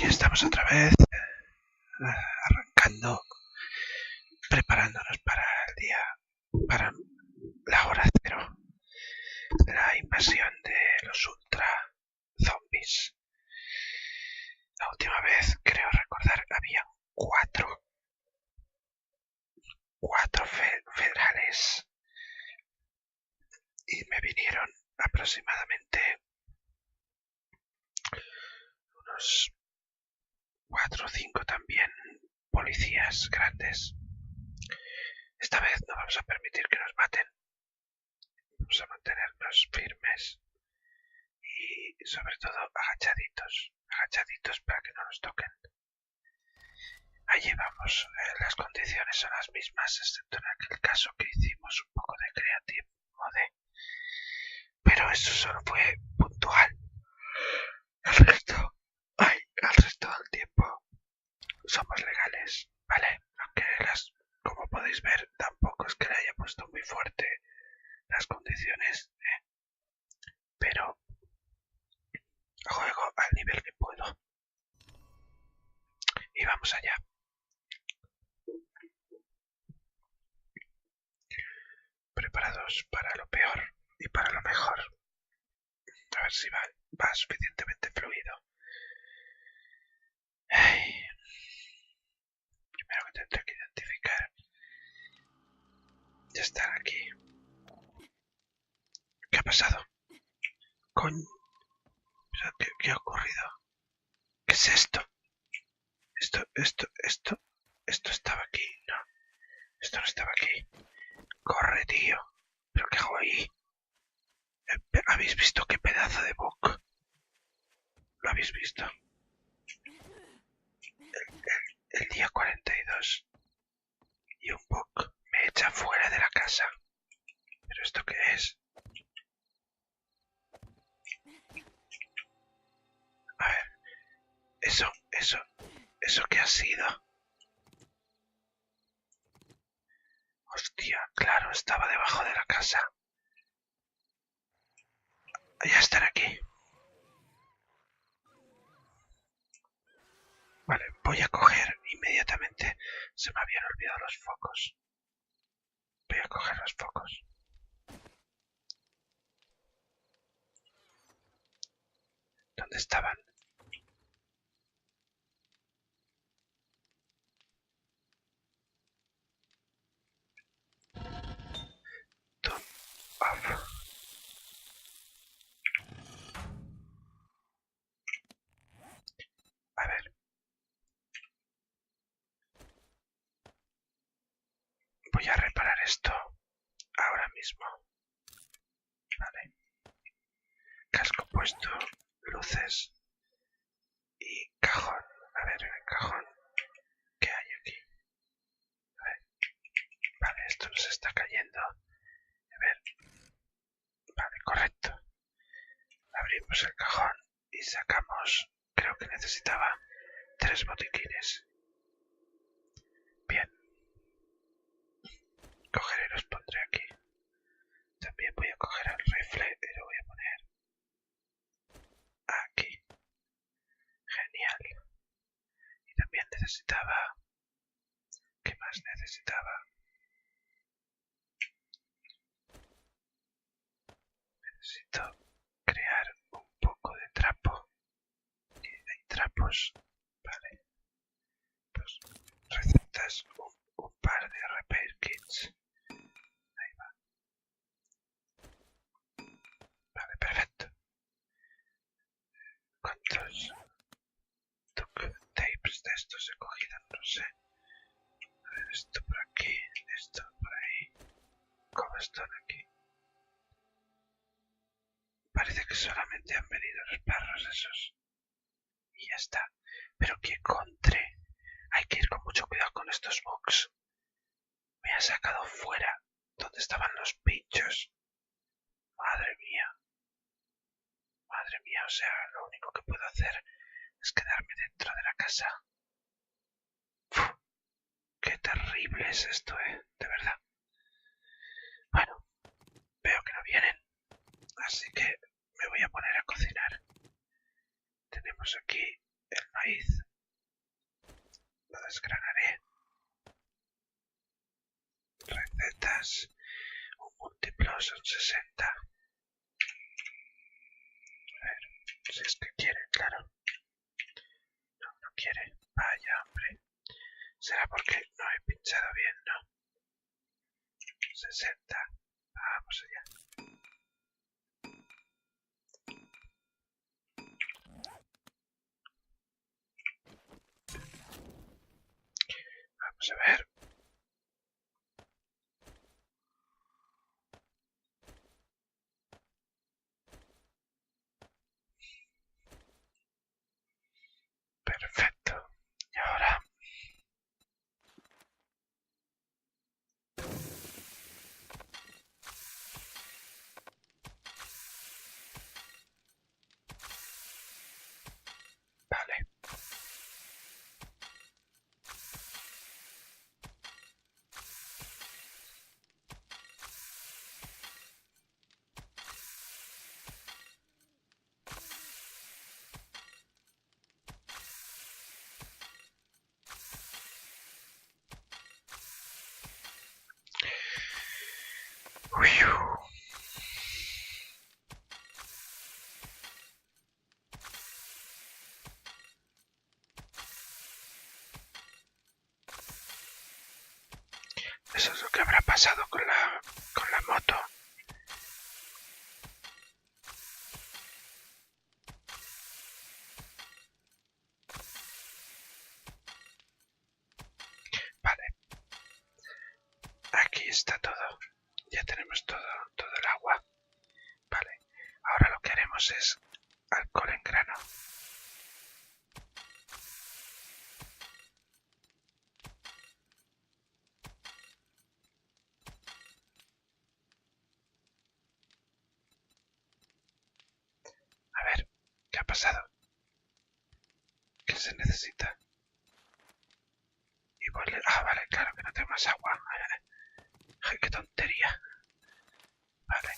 Aquí estamos otra vez, arrancando, preparándonos para el día, para la hora cero, la invasión de los ultra zombies. La última vez, creo recordar, había cuatro federales y me vinieron aproximadamente unos 4 o 5 también policías grandes. Esta vez no vamos a permitir que nos maten. Vamos a mantenernos firmes y sobre todo agachaditos para que no nos toquen. Allí vamos, las condiciones son las mismas, excepto en aquel caso que hicimos un poco de creative mode. Pero eso solo fue puntual. El resto del tiempo somos legales, ¿vale? Aunque como podéis ver, tampoco es que le haya puesto muy fuerte las condiciones, pero juego al nivel que puedo. Y vamos allá. Preparados para lo peor y para lo mejor. A ver si va suficientemente fluido. Primero que tendré que identificar. Ya están aquí. ¿Qué ha pasado? Coño. ¿Qué ha ocurrido? ¿Qué es esto? Esto estaba aquí. No. Esto no estaba aquí. Corre, tío. ¿Pero qué hago ahí? ¿Habéis visto qué pedazo de bug? ¿Lo habéis visto? El día 42. Y un bug me echa fuera de la casa. ¿Pero esto qué es? A ver. ¿Eso qué ha sido? Hostia, claro, estaba debajo de la casa. Ya están aquí. Vale, voy a coger inmediatamente. Se me habían olvidado los focos. Voy a coger los focos. ¿Dónde estaban? Turn off. A ver. Voy a reparar esto ahora mismo. Vale. Casco puesto, luces y cajón. A ver, en el cajón, ¿qué hay aquí? A ver. Vale, esto nos está cayendo. A ver. Vale, correcto. Abrimos el cajón y sacamos, creo que necesitaba 3 botiquines. Bien. Cogeré y los pondré aquí. También voy a coger el rifle y lo voy a poner aquí. Genial. Y también necesitaba... ¿Qué más necesitaba? Necesito crear un poco de trapo. Y hay trapos. Vale. Pues recetas un par de repair kits. Ahí va. Vale, perfecto. ¿Cuántos duct tapes de estos he cogido? No sé. A ver, esto por aquí, esto por ahí. Cobblestone aquí. Parece que solamente han venido los perros esos. Y ya está. Pero qué contre. Hay que ir con mucho cuidado con estos bugs. Me ha sacado fuera donde estaban los pinchos. Madre mía. Madre mía, o sea, lo único que puedo hacer es quedarme dentro de la casa. Uf, qué terrible es esto, de verdad. Bueno, veo que no vienen, así que me voy a poner a cocinar. Tenemos aquí el maíz. Lo desgranaré. Recetas. Un múltiplo son 60. A ver, si es que quiere, claro. No, no quiere. Vaya, hombre. Será porque no he pinchado bien, ¿no? 60. Vamos allá. Vamos a ver. Perfecto. Y ahora... Vale. Uy. Eso es lo que habrá pasado con la moto. Vale. Aquí está todo. Ya tenemos todo el agua. Vale. Ahora lo que haremos es alcohol en grano. A ver, ¿qué ha pasado? ¿Qué se necesita? Y vuelve... Ah, vale, claro que no tengo más agua. Ay, qué tontería. Vale.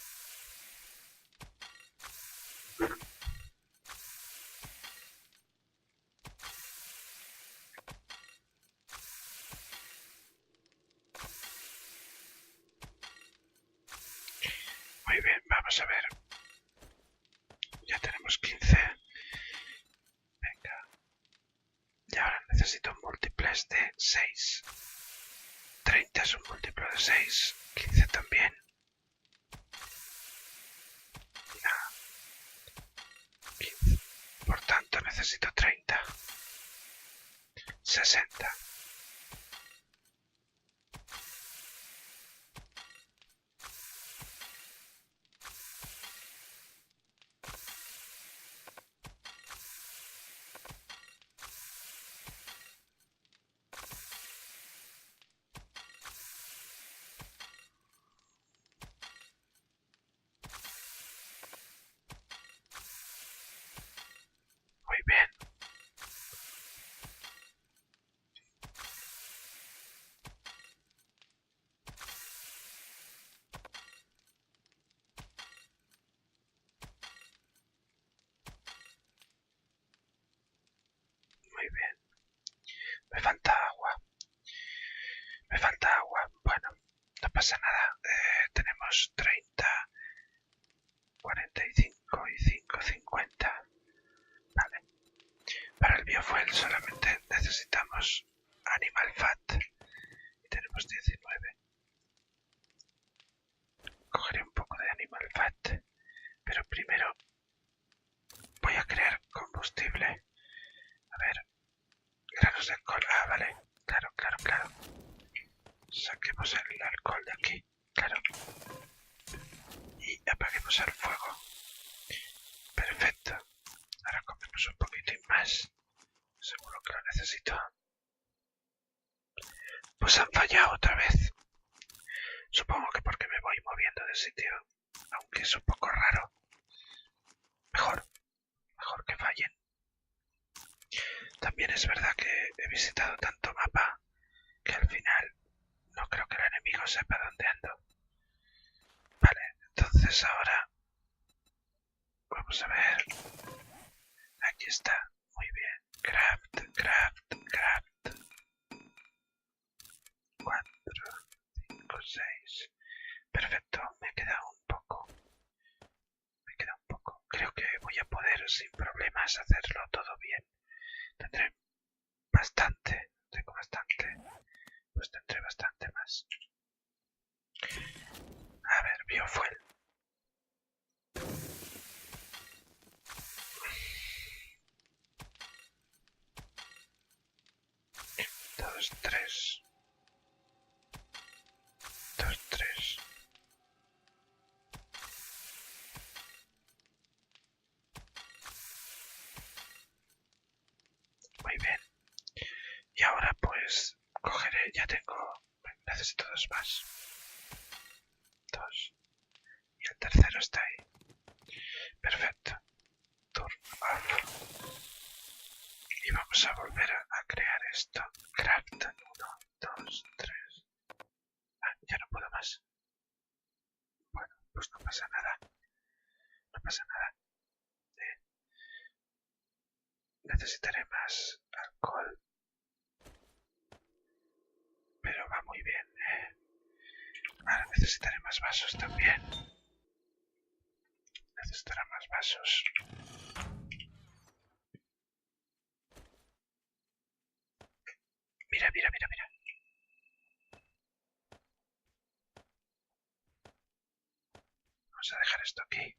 Muy bien, vamos a ver. Ya tenemos 15. Venga. Y ahora necesito múltiples de 6. 30 es un múltiplo de 6. 15 también. No. 15. Por tanto necesito 30. 60. Muy bien. Muy bien. Me falta agua. Me falta agua. Bueno, no pasa nada. Tenemos 30, 45 y 5, 50. Vale. Para el biofuel solamente necesitamos animal fat. Y tenemos 19. Cogeré un poco de animal fat. Pero primero voy a crear combustible. A ver. Granos de alcohol. Ah, vale. Claro, claro, claro. Saquemos el alcohol de aquí. Claro. Y apaguemos el fuego. Perfecto. Ahora comemos un poquitín más. Seguro que lo necesito. Pues han fallado otra vez. Supongo que porque me voy moviendo de sitio. Aunque es un poco raro. Mejor que fallen. También es verdad que he visitado tanto mapa que al final no creo que el enemigo sepa dónde ando. Vale, entonces ahora vamos a ver. Aquí está. Muy bien, qué más hacerlo todo bien. Tendré bastante, tengo bastante, pues tendré bastante más. A ver, biofuel. Dos, tres. Dos, tres. Muy bien. Y ahora pues cogeré, ya tengo, necesito dos más. Dos. Y el tercero está ahí. Perfecto. Turno off. Y vamos a volver a crear esto. Craft 1, 2, 3. Ah, ya no puedo más. Bueno, pues no pasa nada. No pasa nada. Necesitaré más alcohol. Pero va muy bien. Ahora necesitaré más vasos también. Necesitaré más vasos. Mira, mira, mira, mira. Vamos a dejar esto aquí.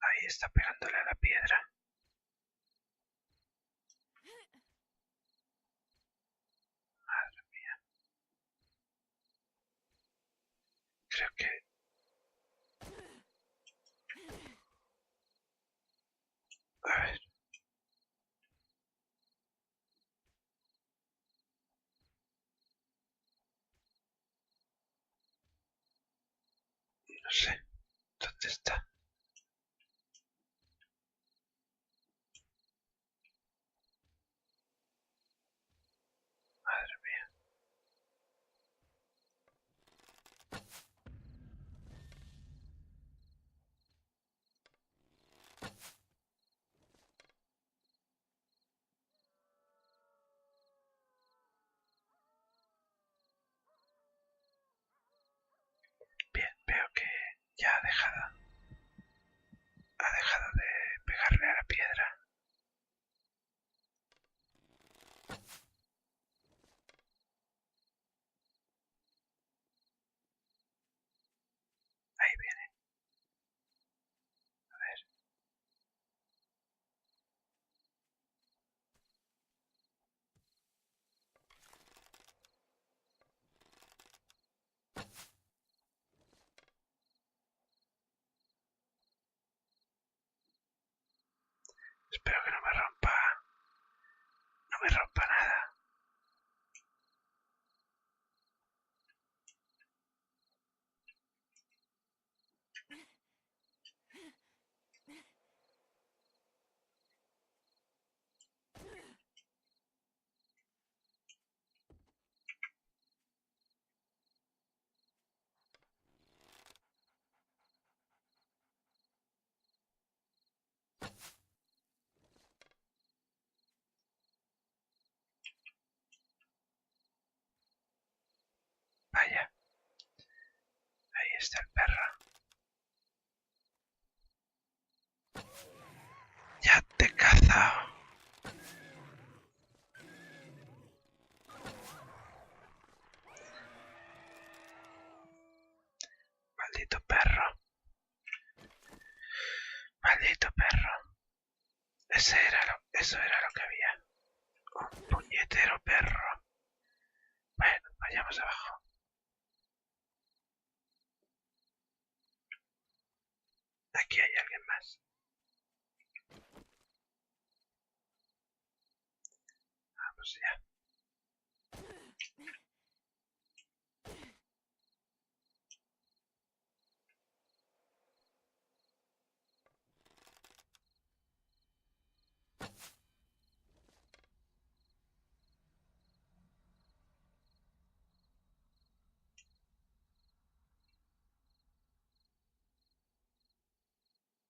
Ahí está pegándole a la piedra. Madre mía. Creo que... A ver. No sé. ¿Dónde está? Madre mía. Bien, veo que ya ha dejado de pegarle a la piedra. Ahí viene. A ver. Espero que no me rompa. No me rompa nada. Vaya. Ahí está el perro. Ya te he cazado. Maldito perro. Maldito perro. Eso era lo que había. Un puñetero perro. Bueno, vayamos abajo. Aquí hay alguien más. Vamos ya.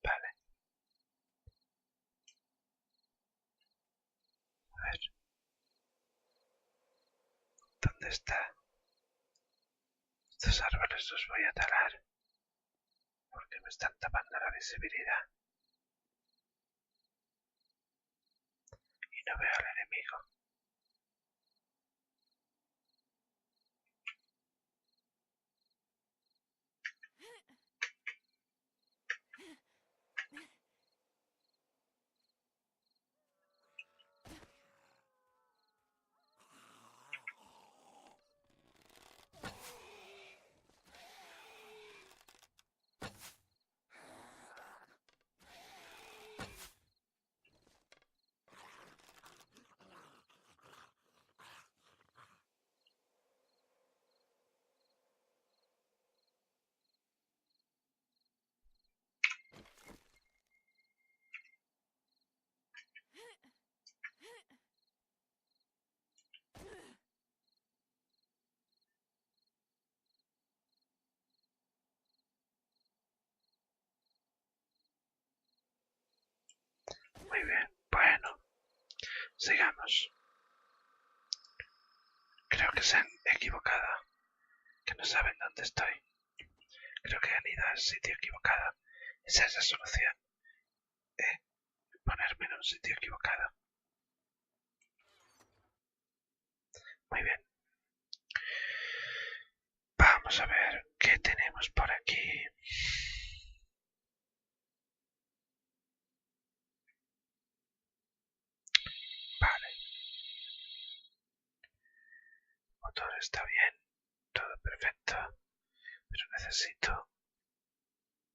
Vale. A ver. ¿Dónde está? Estos árboles los voy a talar porque me están tapando la visibilidad y no veo al enemigo. Muy bien, bueno, sigamos. Creo que se han equivocado, que no saben dónde estoy. Creo que han ido al sitio equivocado. Esa es la solución. Ponerme en un sitio equivocado. Muy bien. Vamos a ver qué tenemos por aquí. Vale. El motor está bien. Todo perfecto. Pero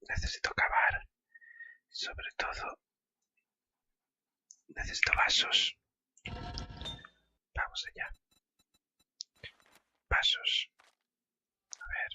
necesito cavar. Sobre todo, necesito vasos. Vamos allá. Vasos. A ver.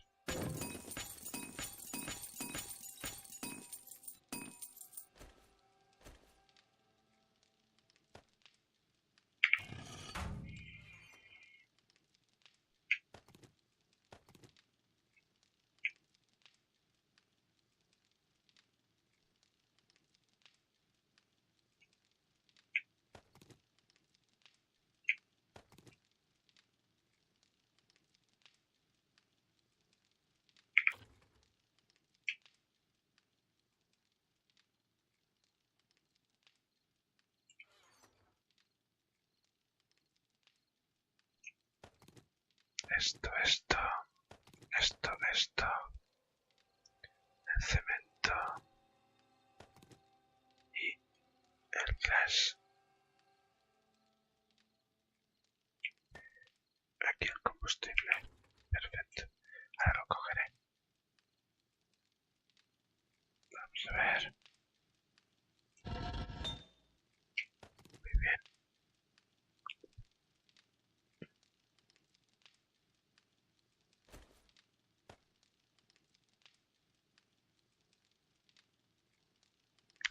Esto. El cemento. Y el flash. Aquí el combustible. Perfecto. Ahora lo cogeré. Vamos a ver. Muy bien.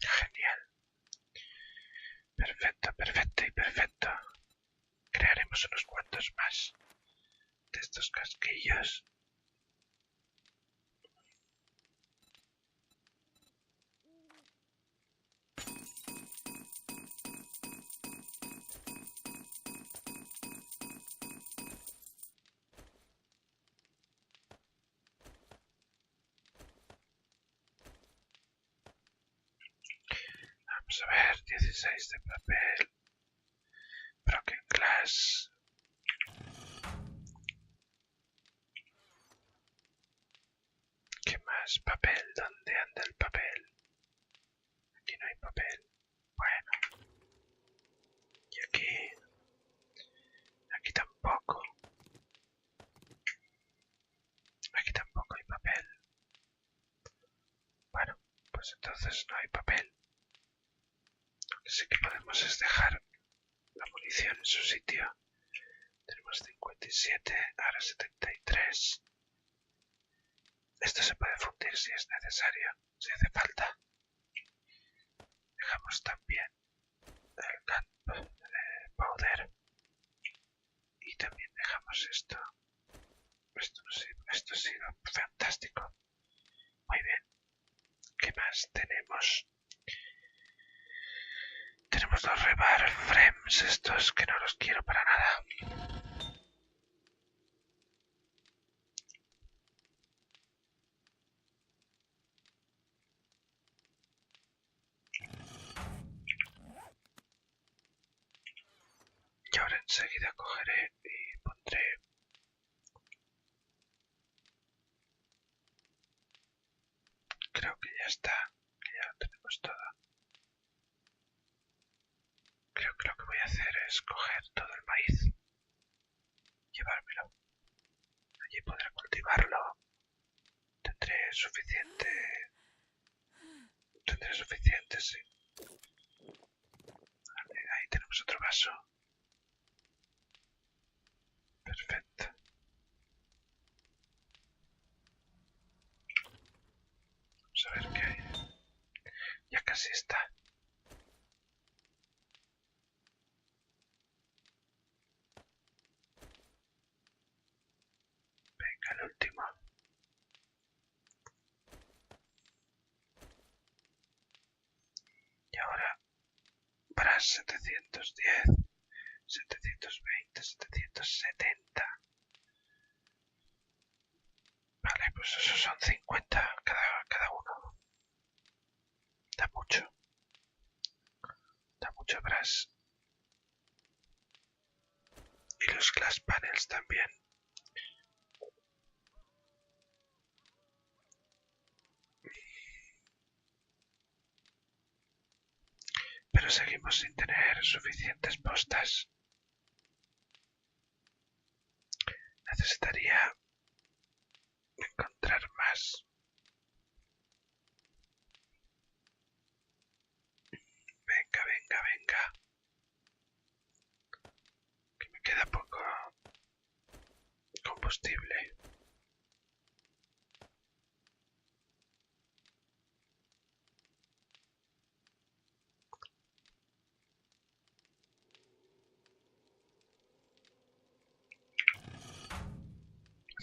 Genial. Perfecto. Crearemos unos cuantos más de estos casquillos. Vamos a ver, 16 de papel. Broken glass. ¿Qué más? Papel. ¿Dónde anda el papel? Aquí no hay papel. Bueno. Y aquí. Aquí tampoco. Aquí tampoco hay papel. Bueno, pues entonces no hay papel. Lo que sí que podemos es dejar la munición en su sitio. Tenemos 57, ahora 73. Esto se puede fundir si es necesario, si hace falta. Dejamos también el powder. Y también dejamos esto. Esto ha sido fantástico. Muy bien. ¿Qué más tenemos? Tenemos los rebar frames estos que no los quiero para nada. enseguida cogeré y pondré... Creo que ya está, que ya lo tenemos todo. Creo que lo que voy a hacer es coger todo el maíz, llevármelo. Allí podré cultivarlo. Tendré suficiente, sí. Vale, ahí tenemos otro vaso. Perfecto. Vamos a ver qué hay. Ya casi está. Venga, el último. Y ahora para 710, 720, 770. Vale, pues esos son 50 cada uno. Da mucho. Da mucho brass. Y los glass panels también. Pero seguimos sin tener suficientes postas. Necesitaría encontrar más. Venga, venga, venga. Que me queda poco combustible.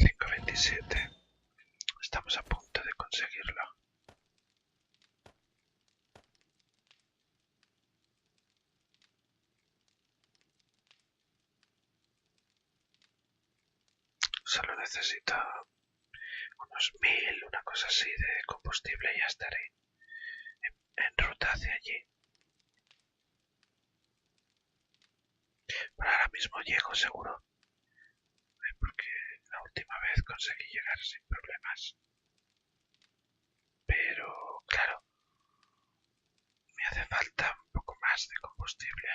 $5.27. Estamos a punto de conseguirlo. Solo necesito unos 1000, una cosa así de combustible y ya estaré en ruta hacia allí. Pero ahora mismo llego seguro, porque la última vez conseguí llegar sin problemas. Pero, claro, me hace falta un poco más de combustible.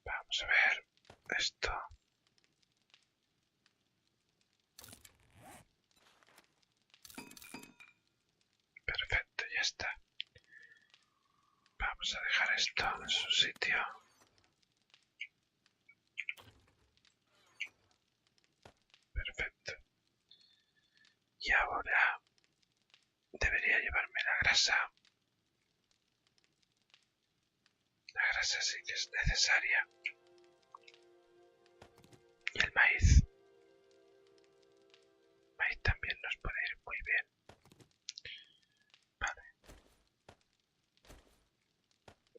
Vamos a ver esto. Perfecto, ya está. Vamos a dejar esto en su sitio. Perfecto. Y ahora debería llevarme la grasa. La grasa sí que es necesaria. Y el maíz. El maíz también nos puede ir muy bien. Vale.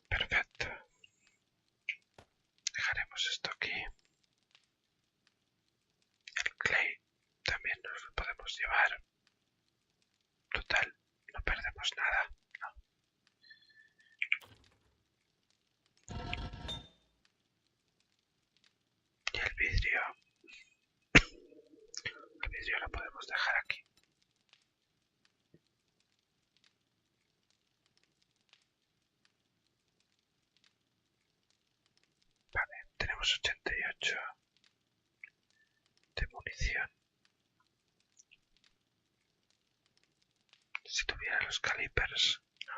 Perfecto. Dejaremos esto aquí. El clay también nos lo podemos llevar. Total, no perdemos nada. Y el vidrio. El vidrio lo podemos dejar aquí. Vale, tenemos 88 de munición. Si tuviera los calipers, no,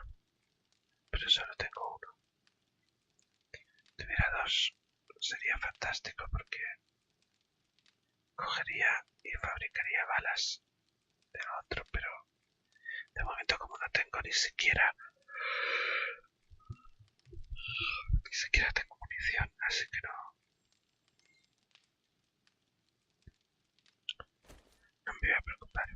pero solo tengo uno. Si tuviera dos, sería fantástico porque cogería y fabricaría balas del otro, pero de momento como no tengo ni siquiera tengo munición, así que no me voy a preocupar.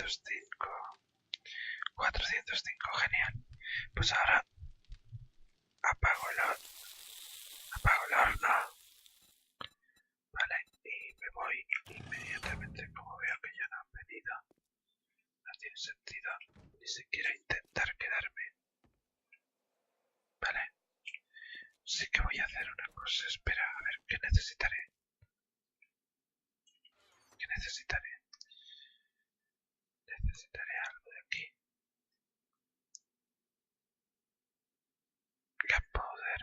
405. 405, genial. Pues ahora apago el horno. Vale, y me voy inmediatamente como veo que ya no han venido. No tiene sentido ni siquiera intentar quedarme. Vale. Sí que voy a hacer una cosa. Espera, a ver, ¿qué necesitaré? ¿Qué necesitaré? Necesitaré algo de aquí. Gunpowder.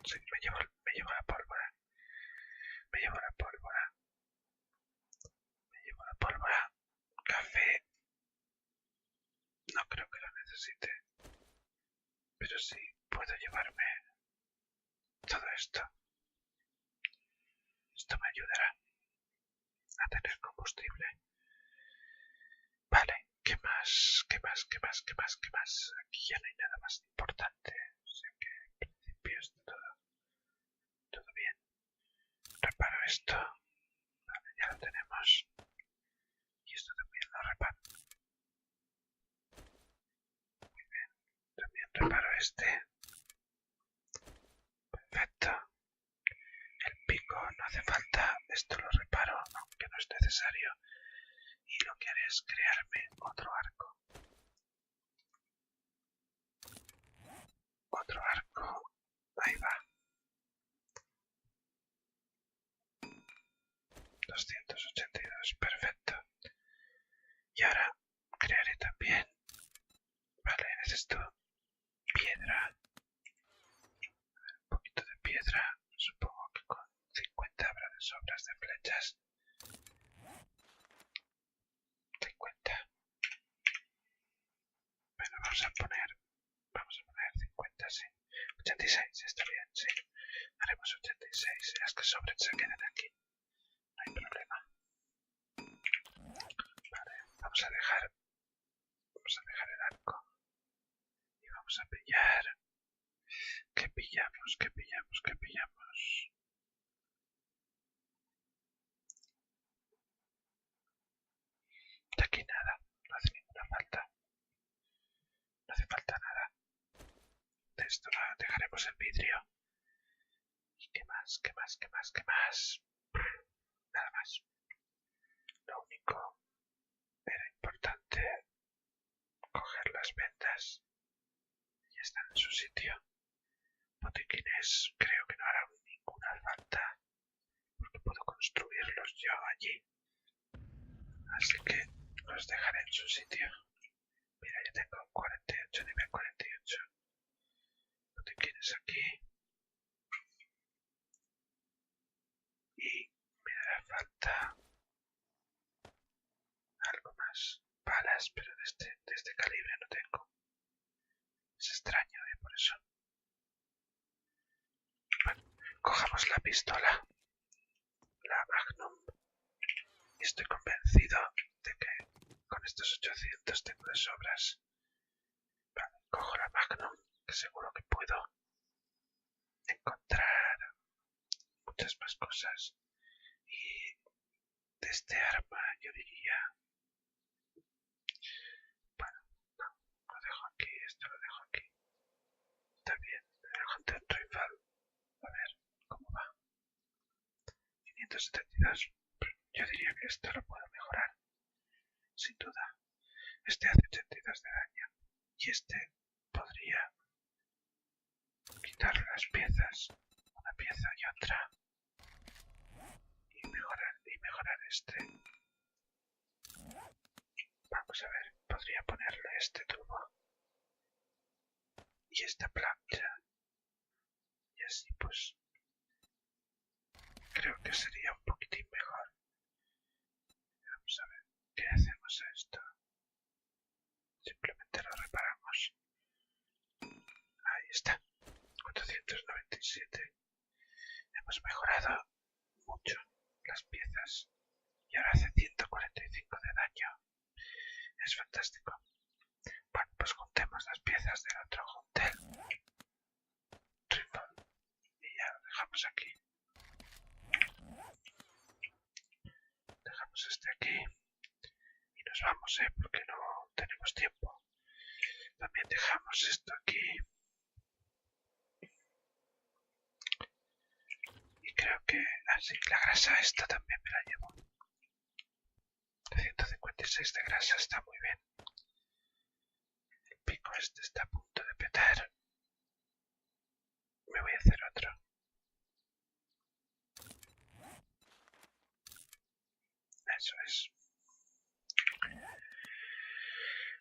Sí, me llevo la pólvora. Me llevo la pólvora. Me llevo la pólvora. Café. No creo que lo necesite. Pero sí, puedo llevarme todo esto. Esto me ayudará a tener combustible. Vale, ¿qué más? ¿Qué más? ¿Qué más? ¿Qué más? ¿Qué más? Aquí ya no hay nada más importante. O sea que en principio está todo bien. Reparo esto. Vale, ya lo tenemos. Y esto también lo reparo. Muy bien. También reparo este. Perfecto. El pico no hace falta. Esto lo reparo, aunque no es necesario. Y lo que haré es crearme otro arco. Otro arco. Ahí va. 282, perfecto. Y ahora crearé también. Vale, necesito piedra. Un poquito de piedra. Supongo que con 50 habrá de sobras de flechas. 50. Bueno, vamos a poner 50, sí. 86, está bien, sí. Haremos 86. Las que sobren se quedan aquí. No hay problema. Vale, vamos a dejar el arco. Y vamos a pillar. ¿Qué pillamos? ¿Qué pillamos? ¿Qué pillamos? De aquí nada. No hace ninguna falta. No hace falta nada. De esto dejaremos el vidrio. ¿Y qué más? ¿Qué más? ¿Qué más? ¿Qué más? Nada más. Lo único era importante coger las vendas. Ya están en su sitio. Botiquines creo que no harán ninguna falta. Porque puedo construirlos yo allí. Así que los dejaré en su sitio. Mira, ya tengo 48, nivel 48. Botiquines aquí. Y me hará falta algo más. Balas, pero de este calibre no tengo. Es extraño, por eso. Bueno, cojamos la pistola. La Magnum. Y estoy convencido de que con estos 800 tengo de sobras. Vale, cojo la Magnum, que seguro que puedo encontrar muchas más cosas. Y de este arma yo diría... Bueno, no, lo dejo aquí, esto lo dejo aquí. Está bien, el Hunter Rifle. A ver, ¿cómo va? 572. Yo diría que esto lo puedo mejorar. Sin duda. Este hace 82 de daño. Y este podría quitar las piezas. Una pieza y otra. Y mejorar este. Vamos a ver. Podría ponerle este tubo. Y esta plancha. Y así pues. Creo que sería un poquitín mejor. Vamos a ver. ¿Qué hacemos a esto? Simplemente lo reparamos. Ahí está. 497. Hemos mejorado mucho las piezas. Y ahora hace 145 de daño. Es fantástico. Bueno, pues juntemos las piezas del otro Hunter Rifle. Y ya lo dejamos aquí. vamos, porque no tenemos tiempo. También dejamos esto aquí. Y creo que así la grasa esta también me la llevo. 156 de grasa está muy bien. El pico este está a punto de petar. Me voy a hacer otro. Eso es.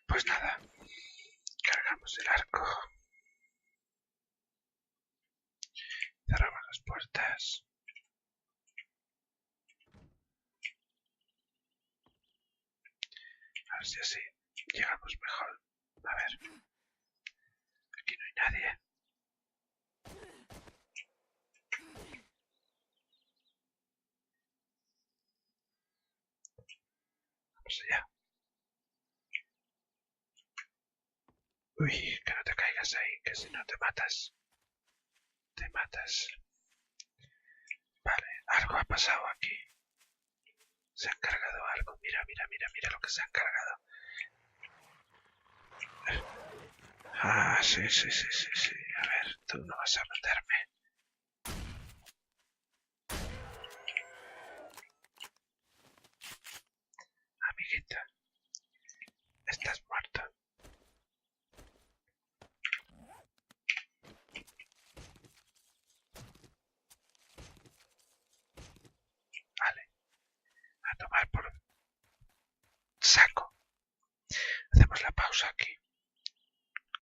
Pues nada, cargamos el arco. Cerramos las puertas. A ver si así llegamos mejor. A ver. Aquí no hay nadie. Vamos allá. Uy, que no te caigas ahí, que si no te matas. Te matas. Vale, algo ha pasado aquí. Se han cargado algo. Mira, mira, mira, mira lo que se han cargado. Ah, sí, sí, sí, sí, sí. A ver, tú no vas a matarme.